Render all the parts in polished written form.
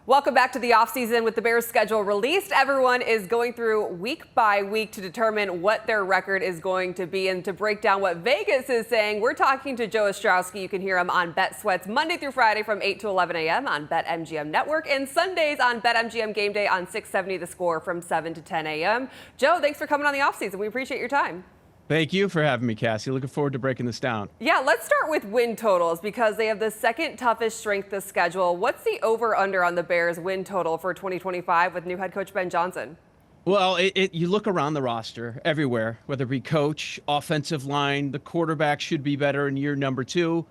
Welcome back to the offseason. With the Bears' schedule released, everyone is going through week by week to determine what their record is going to be. And to break down what Vegas is saying, we're talking to Joe Ostrowski. You can hear him on Bet Sweats Monday through Friday from 8 to 11 a.m. on BetMGM Network and Sundays on BetMGM Game Day on 670 The Score from 7 to 10 a.m. Joe, thanks for coming on the offseason. We appreciate your time. Thank you for having me, Cassie. Looking forward to breaking this down. Yeah, let's start with win totals because they have the second toughest strength of schedule. What's the over-under on the Bears' win total for 2025 with new head coach Ben Johnson? Well, you look around the roster everywhere, whether it be coach, offensive line, the quarterback should be better in year number 2.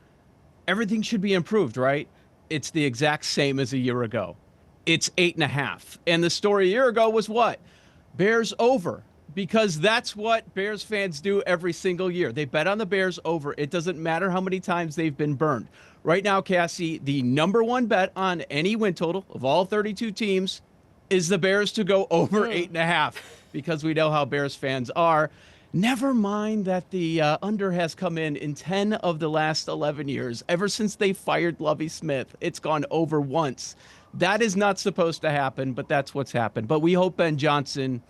Everything should be improved, right? It's the exact same as a year ago. It's 8.5. And the story a year ago was what? Bears over. Because that's what Bears fans do every single year. They bet on the Bears over. It doesn't matter how many times they've been burned. Right now, Cassie, the number one bet on any win total of all 32 teams is the Bears to go over 8.5 because we know how Bears fans are. Never mind that the under has come in 10 of the last 11 years. Ever since they fired Lovie Smith, it's gone over once. That is not supposed to happen, but that's what's happened. But we hope Ben Johnson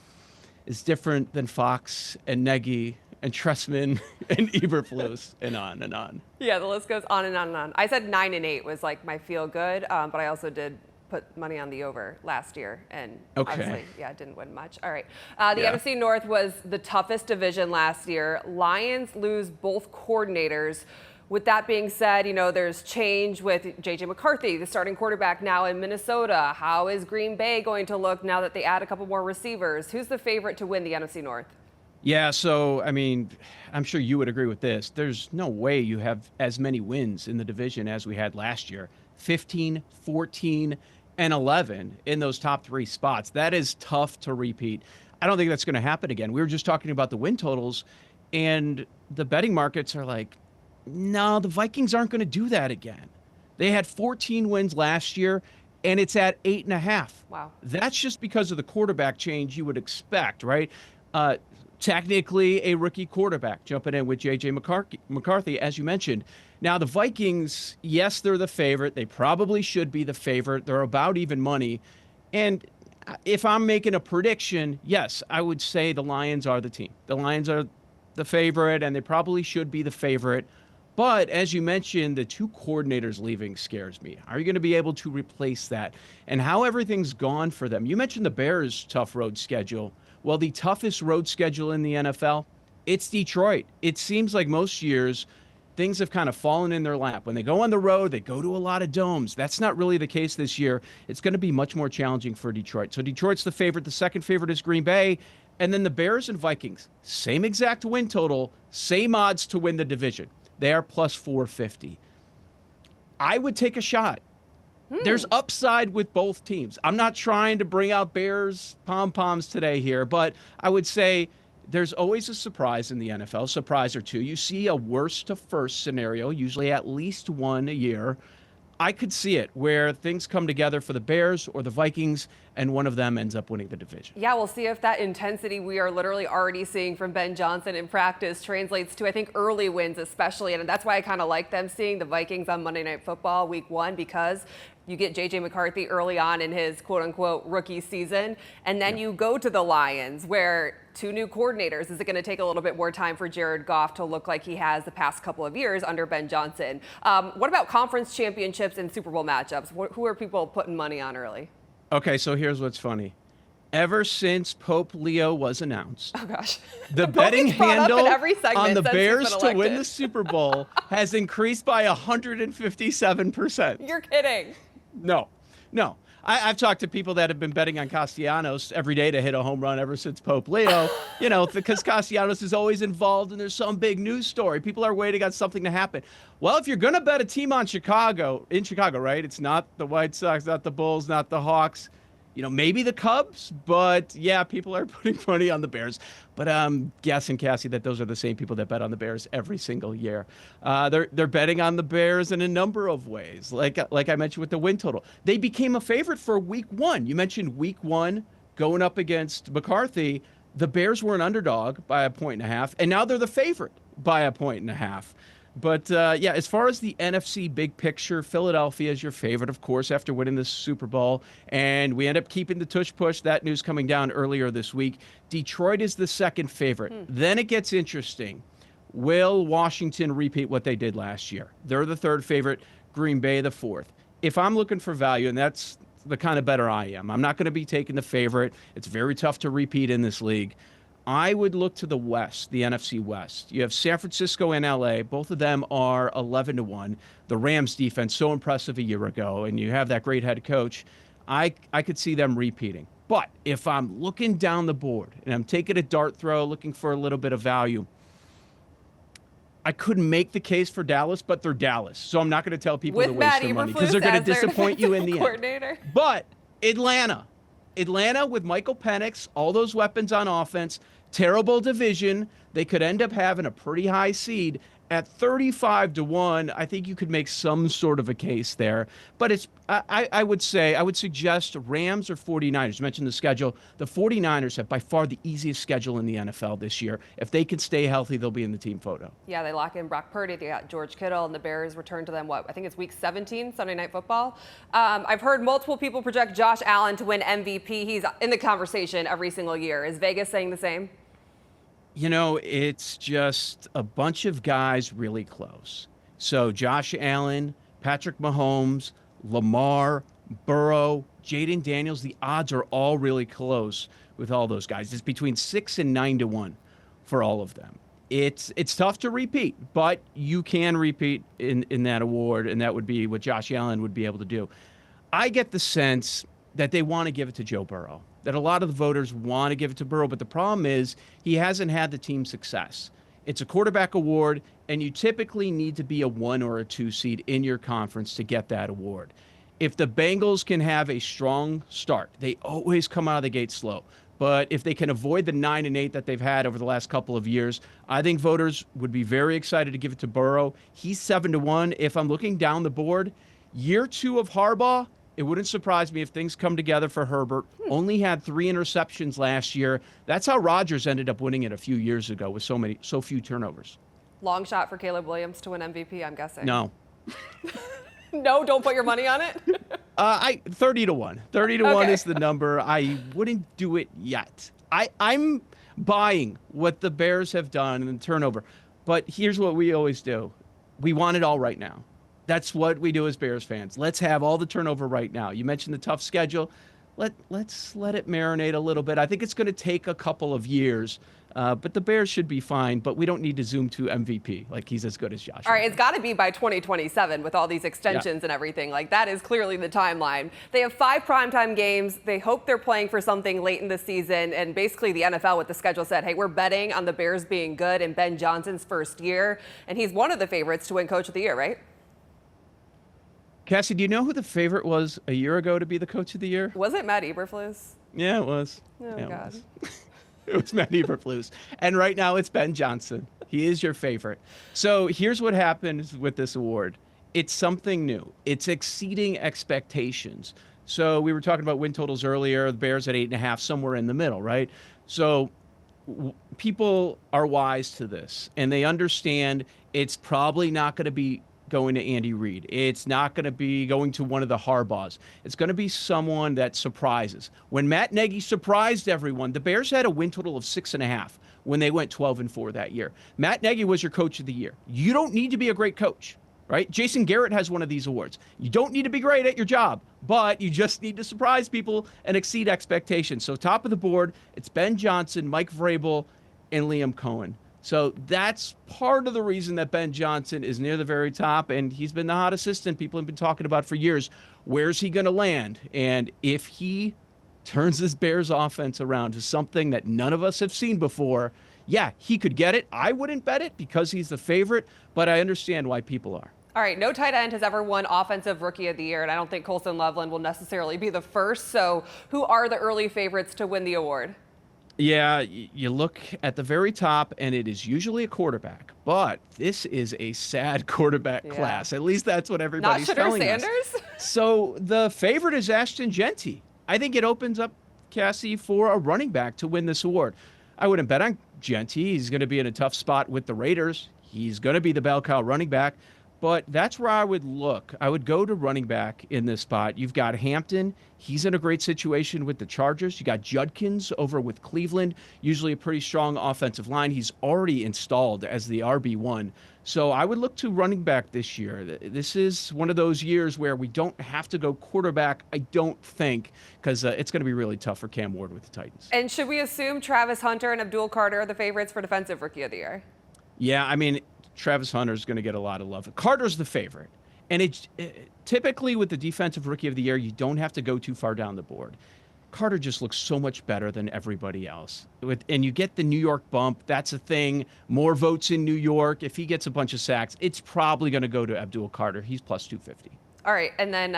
is different than Fox and Nagy and Tressman and Eberflus and on and on. Yeah, the list goes on and on and on. I said 9 and 8 was like my feel good, but I also did put money on the over last year, and obviously, didn't win much. All right. The NFC North was the toughest division last year. Lions lose both coordinators. With that being said, there's change with J.J. McCarthy, the starting quarterback now in Minnesota. How is Green Bay going to look now that they add a couple more receivers? Who's the favorite to win the NFC North? Yeah, so, I'm sure you would agree with this. There's no way you have as many wins in the division as we had last year. 15, 14, and 11 in those top 3 spots. That is tough to repeat. I don't think that's going to happen again. We were just talking about the win totals, and the betting markets are like, no, the Vikings aren't going to do that again. They had 14 wins last year, and it's at 8.5. Wow. That's just because of the quarterback change you would expect, right? Technically, a rookie quarterback jumping in with J.J. McCarthy, as you mentioned. Now, the Vikings, yes, they're the favorite. They probably should be the favorite. They're about even money. And if I'm making a prediction, yes, I would say the Lions are the team. The Lions are the favorite, and they probably should be the favorite. But as you mentioned, the 2 coordinators leaving scares me. Are you going to be able to replace that? And how everything's gone for them. You mentioned the Bears' tough road schedule. Well, the toughest road schedule in the NFL, it's Detroit. It seems like most years things have kind of fallen in their lap. When they go on the road, they go to a lot of domes. That's not really the case this year. It's going to be much more challenging for Detroit. So Detroit's the favorite. The second favorite is Green Bay. And then the Bears and Vikings, same exact win total, same odds to win the division. They are plus 450. I would take a shot. There's upside with both teams. I'm not trying to bring out Bears pom-poms today here, but I would say there's always a surprise in the NFL, surprise or two. You see a worst to first scenario, usually at least one a year. I could see it where things come together for the Bears or the Vikings, and one of them ends up winning the division. Yeah, we'll see if that intensity we are literally already seeing from Ben Johnson in practice translates to, I think, early wins especially. And that's why I kind of like them seeing the Vikings on Monday Night Football week 1, because you get J.J. McCarthy early on in his quote-unquote rookie season, and then you go to the Lions where 2 new coordinators. Is it going to take a little bit more time for Jared Goff to look like he has the past couple of years under Ben Johnson? What about conference championships and Super Bowl matchups? Who are people putting money on early? Okay, so here's what's funny. Ever since Pope Leo was announced, oh gosh, the betting handle on the Bears to win the elected. Super Bowl has increased by 157%. You're kidding. No. I've talked to people that have been betting on Castellanos every day to hit a home run ever since Pope Leo, because Castellanos is always involved and there's some big news story. People are waiting on something to happen. Well, if you're going to bet a team on Chicago, right? It's not the White Sox, not the Bulls, not the Hawks. Maybe the Cubs, but yeah, people are putting money on the Bears. But I'm guessing, Cassie, that those are the same people that bet on the Bears every single year. They're betting on the Bears in a number of ways, like I mentioned with the win total. They became a favorite for week 1. You mentioned week 1 going up against McCarthy. The Bears were an underdog by 1.5 points, and now they're the favorite by 1.5 points. But yeah, as far as the NFC big picture, Philadelphia is your favorite, of course, after winning the Super Bowl. And we end up keeping the tush push. That news coming down earlier this week. Detroit is the second favorite. Then it gets interesting. Will Washington repeat what they did last year? They're the third favorite. Green Bay, the fourth. If I'm looking for value, and that's the kind of better I am, I'm not going to be taking the favorite. It's very tough to repeat in this league. I would look to the West, the NFC West. You have San Francisco and LA. Both of them are 11-1. The Rams defense, so impressive a year ago, and you have that great head coach. I could see them repeating. But if I'm looking down the board and I'm taking a dart throw, looking for a little bit of value, I couldn't make the case for Dallas, but they're Dallas. So I'm not going to tell people to waste their money because they're going to disappoint you in the end. But Atlanta with Michael Penix, all those weapons on offense, terrible division. They could end up having a pretty high seed. At 35-1, I think you could make some sort of a case there. But it's I would suggest Rams or 49ers. You mentioned the schedule. The 49ers have by far the easiest schedule in the NFL this year. If they can stay healthy, they'll be in the team photo. Yeah, they lock in Brock Purdy. They got George Kittle, and the Bears return to them, I think it's week 17, Sunday Night Football. I've heard multiple people project Josh Allen to win MVP. He's in the conversation every single year. Is Vegas saying the same? You know, it's just a bunch of guys really close. So Josh Allen, Patrick Mahomes, Lamar, Burrow, Jaden Daniels, the odds are all really close with all those guys. It's between 6 and 9-1 for all of them. It's tough to repeat, but you can repeat in that award, and that would be what Josh Allen would be able to do. I get the sense that they want to give it to Joe Burrow, that a lot of the voters want to give it to Burrow, but the problem is he hasn't had the team success. It's a quarterback award, and you typically need to be a 1 or a 2 seed in your conference to get that award. If the Bengals can have a strong start, they always come out of the gate slow. But if they can avoid the 9-8 that they've had over the last couple of years, I think voters would be very excited to give it to Burrow. He's 7-1. If I'm looking down the board, year 2 of Harbaugh, it wouldn't surprise me if things come together for Herbert. Only had 3 interceptions last year. That's how Rodgers ended up winning it a few years ago with so few turnovers. Long shot for Caleb Williams to win MVP, I'm guessing. No. No, don't put your money on it? 30-1. 30-1 is the number. I wouldn't do it yet. I'm buying what the Bears have done in the turnover. But here's what we always do. We want it all right now. That's what we do as Bears fans. Let's have all the turnover right now. You mentioned the tough schedule. Let's let it marinate a little bit. I think it's going to take a couple of years, but the Bears should be fine. But we don't need to zoom to MVP. Like, he's as good as Josh. All right, it's got to be by 2027 with all these extensions and everything. Like, that is clearly the timeline. They have 5 primetime games. They hope they're playing for something late in the season. And basically the NFL with the schedule said, hey, we're betting on the Bears being good in Ben Johnson's first year. And he's one of the favorites to win Coach of the Year, right? Cassie, do you know who the favorite was a year ago to be the Coach of the Year? Was it Matt Eberflus? Yeah, it was. Oh, yeah, God. It was Matt Eberflus. And right now it's Ben Johnson. He is your favorite. So here's what happens with this award. It's something new. It's exceeding expectations. So we were talking about win totals earlier. The Bears at 8.5, somewhere in the middle, right? So people are wise to this, and they understand it's probably not going to be going to Andy Reid. It's not going to be going to one of the Harbaughs. It's going to be someone that surprises. When Matt Nagy surprised everyone, the Bears had a win total of 6.5 when they went 12-4 that year. Matt Nagy was your Coach of the Year. You don't need to be a great coach, right? Jason Garrett has one of these awards. You don't need to be great at your job, but you just need to surprise people and exceed expectations. So top of the board, it's Ben Johnson, Mike Vrabel, and Liam Cohen. So that's part of the reason that Ben Johnson is near the very top, and he's been the hot assistant people have been talking about for years. Where's he going to land? And if he turns this Bears offense around to something that none of us have seen before, yeah, he could get it. I wouldn't bet it because he's the favorite, but I understand why people are. All right, no tight end has ever won Offensive Rookie of the Year, and I don't think Colson Loveland will necessarily be the first. So who are the early favorites to win the award? Yeah, you look at the very top, and it is usually a quarterback. But this is a sad quarterback class. At least that's what everybody's telling us. Not Sanders? So the favorite is Ashton Genty. I think it opens up, Cassie, for a running back to win this award. I wouldn't bet on Genty. He's going to be in a tough spot with the Raiders. He's going to be the bell cow running back. But that's where I would look. I would go to running back in this spot. You've got Hampton. He's in a great situation with the Chargers. You got Judkins over with Cleveland, usually a pretty strong offensive line. He's already installed as the RB1. So I would look to running back this year. This is one of those years where we don't have to go quarterback, I don't think, because it's going to be really tough for Cam Ward with the Titans. And should we assume Travis Hunter and Abdul Carter are the favorites for Defensive Rookie of the Year? Yeah, I mean, Travis Hunter is going to get a lot of love. Carter's the favorite. And typically with the Defensive Rookie of the Year, you don't have to go too far down the board. Carter just looks so much better than everybody else. And you get the New York bump. That's a thing. More votes in New York. If he gets a bunch of sacks, it's probably going to go to Abdul Carter. He's plus 250. All right. And then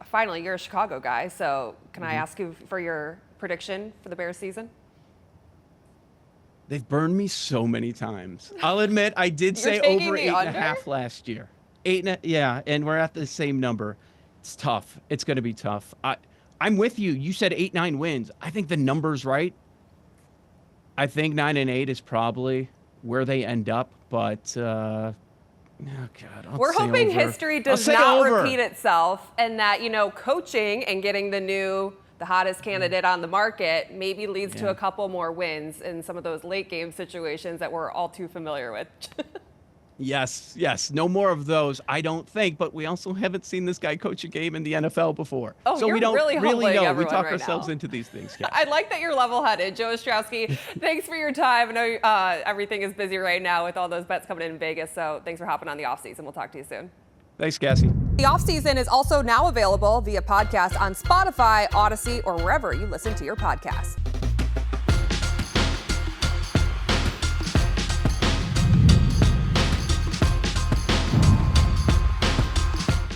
finally, you're a Chicago guy. So can I ask you for your prediction for the Bears season? They've burned me so many times. I'll admit I did say over 8.5 last year. Yeah, and we're at the same number. It's tough. It's going to be tough. I'm with you. You said 8-9 wins. I think the number's right. I think 9-8 is probably where they end up, but oh God, we're hoping history does not repeat itself, and that coaching and getting the hottest candidate on the market maybe leads to a couple more wins in some of those late game situations that we're all too familiar with. Yes. No more of those, I don't think. But we also haven't seen this guy coach a game in the NFL before. Oh, so you're we don't really know. We talk right ourselves now into these things. Kat. I like that you're level-headed. Joe Ostrowski, thanks for your time. I know everything is busy right now with all those bets coming in Vegas. So thanks for hopping on the offseason. We'll talk to you soon. Thanks, Cassie. The offseason is also now available via podcast on Spotify, Odyssey, or wherever you listen to your podcasts.